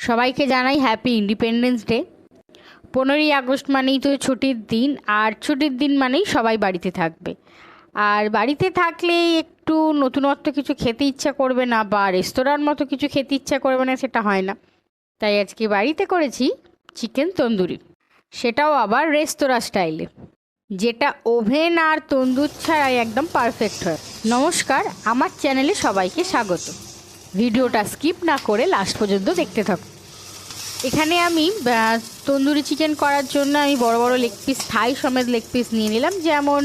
সবাইকে জানাই happy independence day. 15ই August মানেই তো ছুটির দিন, আর ছুটির দিন মানেই সবাই বাড়িতে থাকবে। আর বাড়িতে থাকলে একটু নতুনত্ব কিছু খেতে ইচ্ছা করবে না, বা রেস্তোরাঁর মতো কিছু খেতে ইচ্ছা করবে না, সেটা হয় না। তাই আজকে বাড়িতে করেছি চিকেন তন্দুরি, সেটাও আবার রেস্তোরাঁ স্টাইলে, যেটা ওভেন আর তন্দুর ছাড়াই একদম পারফেক্ট হয়। নমস্কার, আমার চ্যানেলে সবাইকে স্বাগত। ভিডিওটা স্কিপ না করে লাস্ট পর্যন্ত দেখতে থাকুন। এখানে আমি তন্দুরি চিকেন করার জন্য আমি বড় বড় লেগ পিস, থাই সমেত লেগ পিস নিয়ে নিলাম, যেমন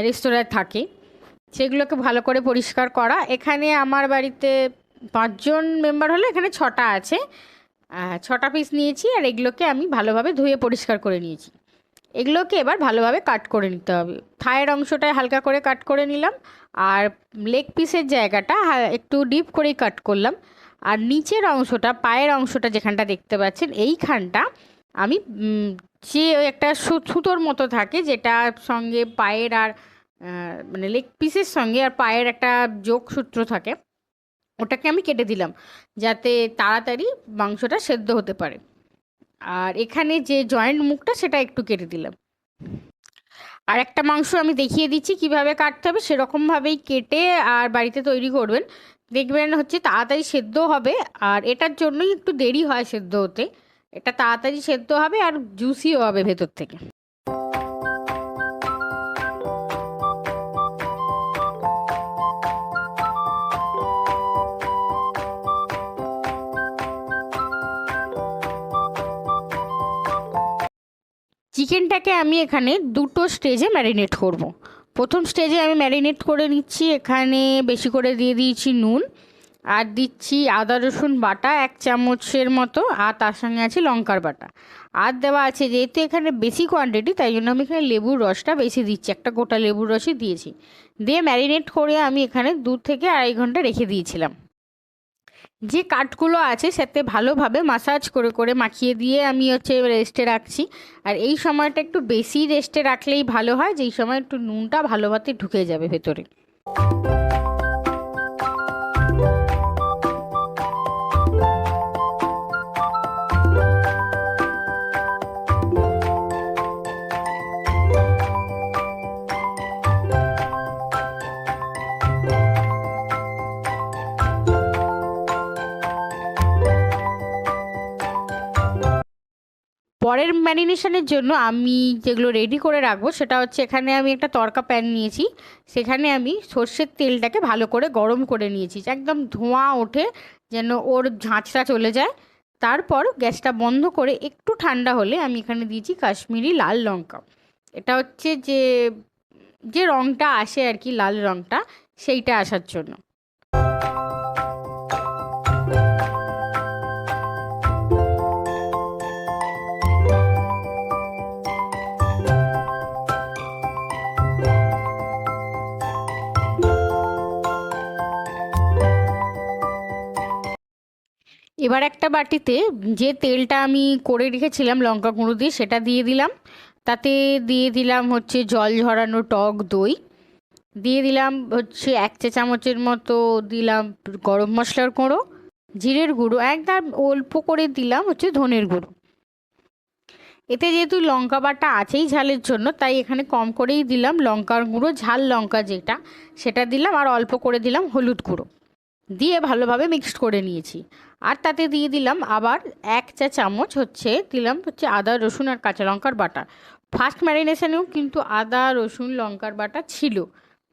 রেস্তোরাঁয় থাকে। সেগুলোকে ভালো করে পরিষ্কার করা। এখানে আমার বাড়িতে 5জন মেম্বার হলে এখানে 6টা আছে, 6টা পিস নিয়েছি। আর এগুলোকে আমি ভালোভাবে ধুয়ে পরিষ্কার করে নিয়েছি। এগুলোকে এবার ভালোভাবে কাট করে নিতে হবে। থায়ের অংশটায় হালকা করে কাট করে নিলাম, আর লেগ পিসের জায়গাটা একটু ডিপ করেই কাট করলাম। আর নিচের অংশটা, পায়ের অংশটা যেখানটা দেখতে পাচ্ছেন, এইখানটা আমি যে ওই একটা সুতোর মতো থাকে, যেটার সঙ্গে পায়ের আর মানে লেগ পিসের সঙ্গে আর পায়ের একটা যোগসূত্র থাকে, ওটাকে আমি কেটে দিলাম, যাতে তাড়াতাড়ি মাংসটা সেদ্ধ হতে পারে। আর এখানে যে জয়েন্ট মুখটা, সেটা একটু কেটে দিলাম। আর একটা মাংস আমি দেখিয়ে দিচ্ছি কিভাবে কাটতে হবে, সেরকমভাবেই কেটে আর বাড়িতে তৈরি করবেন। দেখবেন হচ্ছে তাড়াতাড়ি সেদ্ধ হবে, আর এটার জন্যই একটু দেরি হয় সেদ্ধ হতে। এটা তাড়াতাড়ি সেদ্ধ হবে আর জুসিও হবে ভেতর থেকে। চিকেনটাকে আমি এখানে দুটো স্টেজে ম্যারিনেট করব। প্রথম স্টেজে আমি ম্যারিনেট করে নিচ্ছি। এখানে বেশি করে দিয়ে দিয়েছি নুন, আর দিচ্ছি আদা রসুন বাটা 1 চামচের মতো, আর তার সঙ্গে আছে লঙ্কার বাটা। আর দেওয়া আছে, যেহেতু এখানে বেশি কোয়ান্টিটি, তাই জন্য আমি এখানে লেবুর রসটা বেশি দিচ্ছি, একটা গোটা লেবুর রসই দিয়েছি। দিয়ে ম্যারিনেট করে আমি এখানে 2 থেকে 2.5 ঘন্টা রেখে দিয়েছিলাম। যে কাঠগুলো আছে সাথে ভালোভাবে মাসাজ করে করে মাখিয়ে দিয়ে আমি রেস্টে রাখছি। আর এই সময়টা একটু বেশি রেস্টে রাখলেই ভালো হয়, যেই সময় একটু নুনটা ভালোভাবে ঢুকে যাবে ভেতরে। পরের ম্যারিনেশনের জন্য আমি যেগুলো রেডি করে রাখবো, সেটা হচ্ছে, এখানে আমি একটা তড়কা প্যান নিয়েছি। সেখানে আমি সর্ষের তেলটাকে ভালো করে গরম করে নিয়েছি, একদম ধোঁয়া ওঠে, যেন ওর ঝাঁঝটা চলে যায়। তারপর গ্যাসটা বন্ধ করে একটু ঠান্ডা হলে আমি এখানে দিয়েছি কাশ্মীরি লাল লঙ্কা। এটা হচ্ছে যে যে রঙটা আসে আর কি, লাল রঙটা, সেইটা আসার জন্য। এবার একটা বাটিতে যে তেলটা আমি করে রেখেছিলাম লঙ্কা গুঁড়ো দিয়ে, সেটা দিয়ে দিলাম। তাতে দিয়ে দিলাম হচ্ছে জল ঝরানো টক দই, দিয়ে দিলাম হচ্ছে 1 চা চামচের মতো দিলাম গরম মশলার গুঁড়ো, জিরের গুঁড়ো একদম অল্প করে দিলাম হচ্ছে ধনের গুঁড়ো। এতে যেহেতু লঙ্কা বাটা আছেই ঝালের জন্য, তাই এখানে কম করেই দিলাম লঙ্কার গুঁড়ো, ঝাল লঙ্কা যেটা, সেটা দিলাম। আর অল্প করে দিলাম হলুদ গুঁড়ো, দিয়ে ভালোভাবে মিক্সড করে নিয়েছি। আর তাতে দিয়ে দিলাম আবার 1 চা চামচ দিলাম হচ্ছে আদা রসুন আর কাঁচা লঙ্কার বাটা। ফার্স্ট ম্যারিনেশনেও কিন্তু আদা রসুন লঙ্কার বাটা ছিল,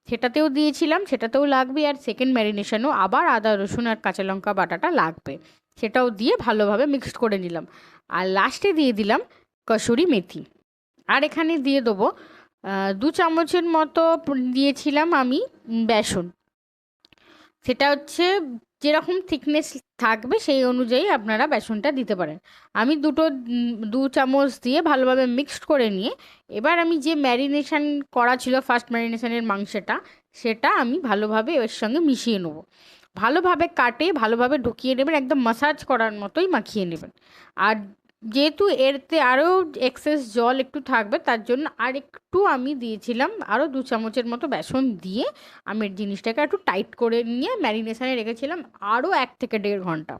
সেটাতেও দিয়েছিলাম, সেটাতেও লাগবে। আর সেকেন্ড ম্যারিনেশনেও আবার আদা রসুন আর কাঁচা লঙ্কা বাটাটা লাগবে, সেটাও দিয়ে ভালোভাবে মিক্সড করে নিলাম। আর লাস্টে দিয়ে দিলাম কসুরি মেথি। আর এখানে দিয়ে দেবো 2 চামচের মতো দিয়েছিলাম আমি বেসন। সেটা হচ্ছে যেরকম থিকনেস থাকবে সেই অনুযায়ী আপনারা বেসনটা দিতে পারেন। আমি 2 চামচ দিয়ে ভালোভাবে মিক্সড করে নিয়ে, এবার আমি যে ম্যারিনেশন করা ছিল ফার্স্ট ম্যারিনেশনের মাংসটা, সেটা আমি ভালোভাবে এর সঙ্গে মিশিয়ে নেব। ভালোভাবে কাটে ভালোভাবে ঢুকিয়ে নেবেন, একদম মাসাজ করার মতোই মাখিয়ে নেবেন। আর যেহেতু এরতে আরও এক্সেস জল একটু থাকবে, তার জন্য আর একটু আমি দিয়েছিলাম আরও 2 চামচের মতো বেসন দিয়ে আমি জিনিসটাকে একটু টাইট করে নিয়ে ম্যারিনেশনে রেখেছিলাম আরও 1 থেকে 1.5 ঘন্টা।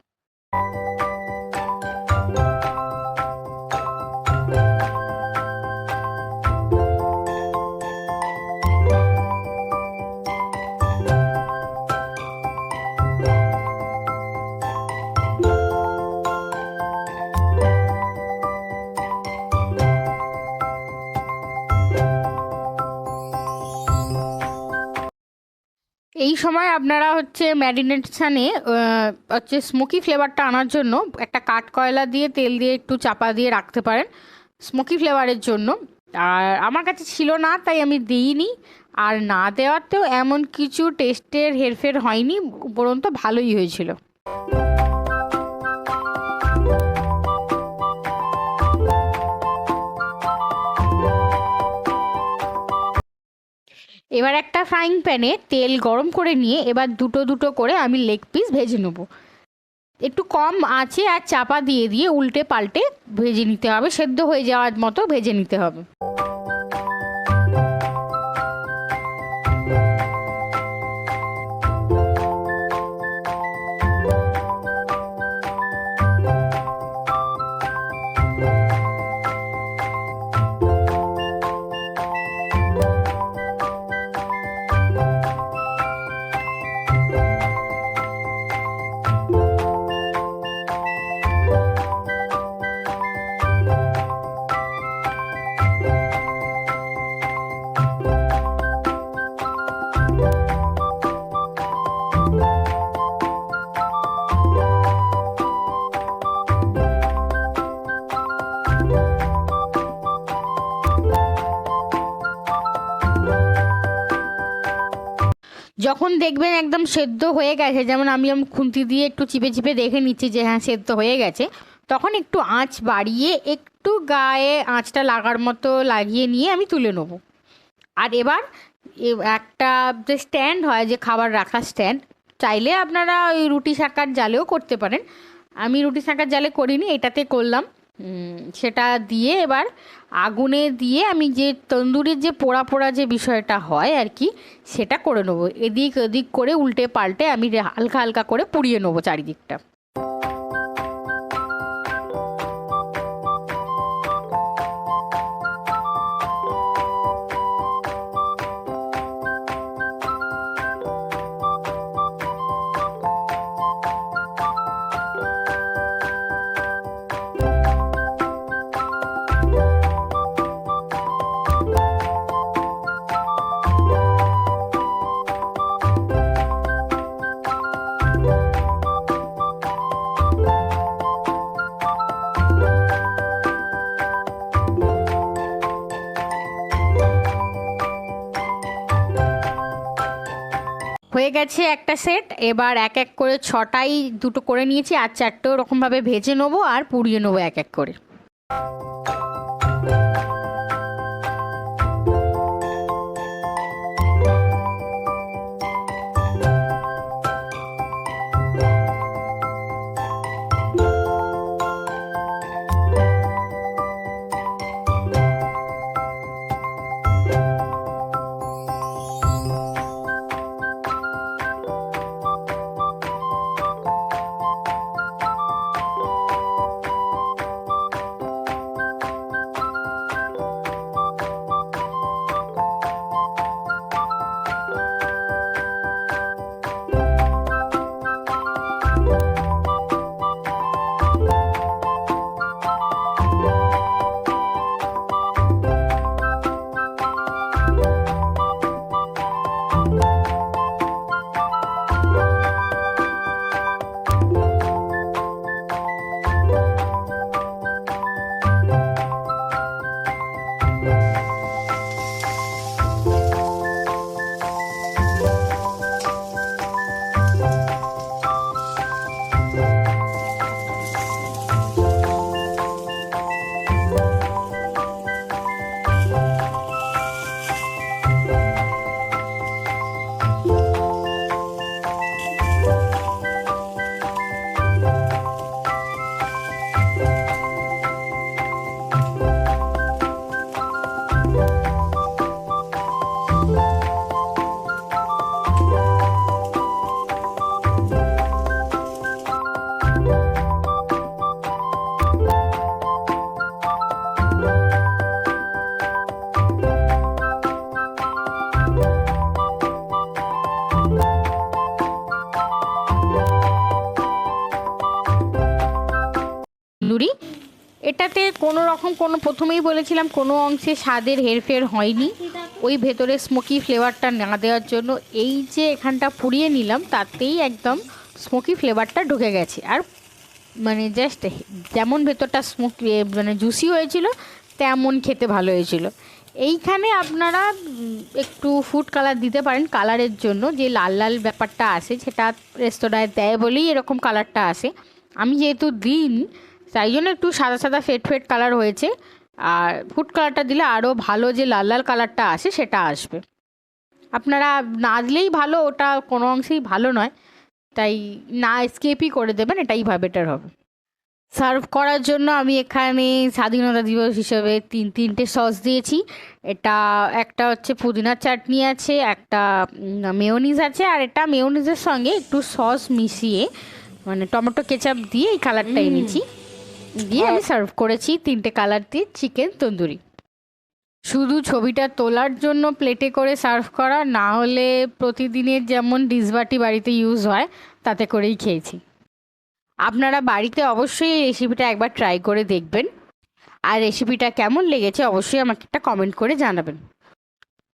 সময় আপনারা হচ্ছে ম্যারিনেশানে হচ্ছে স্মোকি ফ্লেভারটা আনার জন্য একটা কাঠ কয়লা দিয়ে তেল দিয়ে একটু চাপা দিয়ে রাখতে পারেন স্মোকি ফ্লেভারের জন্য। আর আমার কাছে ছিল না তাই আমি দিইনি, আর না দেওয়াতেও এমন কিছু টেস্টের হেরফের হয়নি, উপরন্ত ভালোই হয়েছিল। এবার একটা ফ্রাইং প্যানে তেল গরম করে নিয়ে এবার দুটো দুটো করে আমি লেগ পিস ভেজে নেব। একটু কম আঁচে আর চাপা দিয়ে দিয়ে উল্টে পাল্টে ভেজে নিতে হবে, সেদ্ধ হয়ে যাওয়ার মতো ভেজে নিতে হবে। যখন দেখবেন একদম সেদ্ধ হয়ে গেছে, যেমন আমি খুন্তি দিয়ে একটু চিপে চিপে দেখে নিচ্ছি যে হ্যাঁ সেদ্ধ হয়ে গেছে, তখন একটু আঁচ বাড়িয়ে একটু গায়ে আঁচটা লাগার মতো লাগিয়ে নিয়ে আমি তুলে নেব। আর এবার একটা যে স্ট্যান্ড হয়, যে খাবার রাখার স্ট্যান্ড, চাইলে আপনারা ওই রুটি শাকার জালেও করতে পারেন, আমি রুটি শাকার জালে করিনি, এটাতে করলাম। সেটা দিয়ে এবার আগুনে দিয়ে আমি যে তন্দুরির যে পোড়া পোড়া যে বিষয়টা হয় আর কি, সেটা করে নেবো। এদিক ওদিক করে উল্টে পাল্টে আমি হালকা হালকা করে পুড়িয়ে নেবো চারিদিকটা। হয়ে গেছে একটা সেট। এবার এক এক করে ছটাই দুটো করে নিয়েছি, আর চারটে ওরকমভাবে ভেজে নেবো আর পুড়িয়ে নেবো এক এক করে। তন্দুরি এটাতে কোনো রকম কোনো, প্রথমেই বলেছিলাম কোনো অংশে স্বাদের হেরফের হয়নি, ওই ভেতরে স্মোকি ফ্লেভারটা না দেওয়ার জন্য এই যে এখানটা পুড়িয়ে নিলাম তাতেই একদম স্মোকি ফ্লেভারটা ঢুকে গেছে। আর মানে জাস্ট যেমন ভেতরটা স্মোকি মানে জুসি হয়েছিল তেমন খেতে ভালো হয়েছিল। এইখানে আপনারা একটু ফুড কালার দিতে পারেন কালারের জন্য, যে লাল লাল ব্যাপারটা আসে সেটা রেস্তোরাঁয় দেয় বলেই এরকম কালারটা আসে। আমি যেহেতু দিইনি তাই জন্য একটু সাদা সাদা ফেড ফেড কালার হয়েছে। আর ফুড কালারটা দিলে আরও ভালো যে লাল লাল কালারটা আসে সেটা আসবে। আপনারা না দিলেই ভালো, ওটা কোনো অংশেই ভালো নয়, তাই না স্কিপই করে দেবেন, এটাই বেটার হবে। সার্ভ করার জন্য আমি এখানে স্বাধীনতা দিবস হিসেবে তিনটে সস দিয়েছি। এটা একটা হচ্ছে পুদিনার চাটনি আছে, একটা মেয়োনিজ আছে, আর এটা মেয়োনিজের সঙ্গে একটু সস মিশিয়ে মানে টমেটো কেচাপ দিয়ে এই কালারটা এনেছি, দিয়ে আমি সার্ভ করেছি 3টে কালার দিয়ে চিকেন তন্দুরি। শুধু ছবিটা তোলার জন্য প্লেটে করে সার্ভ করা, না হলে প্রতিদিনের যেমন ডিসবাটি বাড়িতে ইউজ হয় তাতে করেই খেয়েছি। আপনারা বাড়িতে অবশ্যই এই রেসিপিটা একবার ট্রাই করে দেখবেন, আর রেসিপিটা কেমন লেগেছে অবশ্যই আমাকে একটা কমেন্ট করে জানাবেন।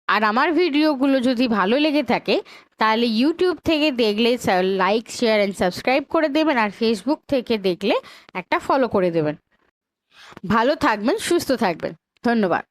আর আমার ভিডিওগুলো যদি ভালো লেগে থাকে তাহলে ইউটিউব থেকে দেখলে লাইক শেয়ার অ্যান্ড সাবস্ক্রাইব করে দেবেন, আর ফেসবুক থেকে দেখলে একটা ফলো করে দেবেন। ভালো থাকবেন, সুস্থ থাকবেন, ধন্যবাদ।